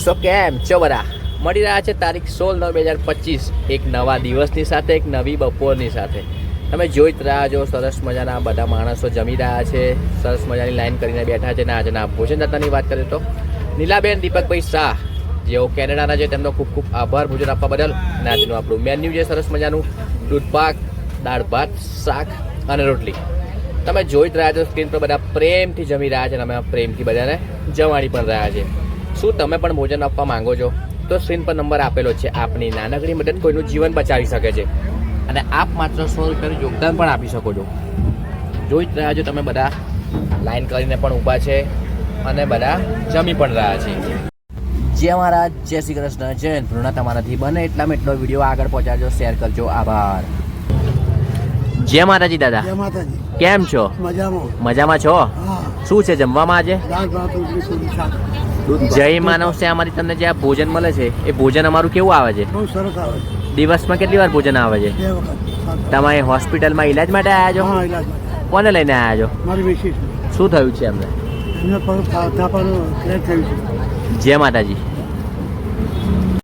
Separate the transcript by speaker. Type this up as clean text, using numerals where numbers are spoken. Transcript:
Speaker 1: સો કેમ છો બધા મળી રહ્યા છે તારીખ 16/9/2025 એક નવા દિવસની સાથે એક નવી બપોરની સાથે તમે જોઈ જ રહ્યા છો સરસ મજાના બધા માણસો જમી રહ્યા છે સરસ મજાની લાઈન કરીને બેઠા છે ને આજના ભોજન દાતાની વાત કરીએ તો નીલાબેન દીપકભાઈ શાહ જેઓ કેનેડાના છે તેમનો ખૂબ ખૂબ આભાર ભોજન આપવા બદલ અને આજનું આપણું મેન્યુ છે સરસ મજાનું દૂધ પાક દાળ ભાત શાક અને રોટલી તમે જોઈ જ રહ્યા છો સ્ક્રીન પર બધા પ્રેમથી જમી રહ્યા છે અને અમે પ્રેમથી બધાને જમાડી પણ રહ્યા છે શું તમે પણ ભોજન આપવા માંગો છો તો સ્ક્રીન પર નંબર આપેલો છે આપની નાનકડી મદદ કોઈનું જીવન બચાવી શકે છે અને આપ માત્ર 100 રૂપિયાનું યોગદાન પણ આપી શકો છો જોઈ જ રહ્યા છો તમે બધા લાઈન કરીને પણ ઊભા છે અને બધા જમી પણ રહ્યા છે જય મહારાજ જય શ્રી કૃષ્ણ જય ભ્રુણા તમારાથી બને એટલામાં એટલો વિડીયો આગળ પહોંચાડજો શેર કરજો આભાર જય માતાજી દાદા
Speaker 2: જય માતાજી.
Speaker 1: કેમ છો
Speaker 2: મજામાં.
Speaker 1: મજામાં છો
Speaker 2: હા.
Speaker 1: શું છે જમવામાં આજે
Speaker 2: દાળ ભાત રોટલી પૂરી શાક.
Speaker 1: જય માનવ સેવામાંથી તમને જે આ ભોજન મળે છે એ ભોજન અમારું કેવું આવે છે
Speaker 2: બહુ સરસ આવે છે.
Speaker 1: દિવસમાં કેટલી વાર ભોજન આવે છે
Speaker 2: 2 વખત.
Speaker 1: તમે હોસ્પિટલમાં ઈલાજ માટે આવ્યા છો
Speaker 2: હા, ઇલાજ માટે.
Speaker 1: કોને લઈને આવ્યા છો
Speaker 2: મારી મિસિસ
Speaker 1: શું થયું છે એમને
Speaker 2: એમને પર થાપાનું ક્રેક થયું છે.
Speaker 1: જય માતાજી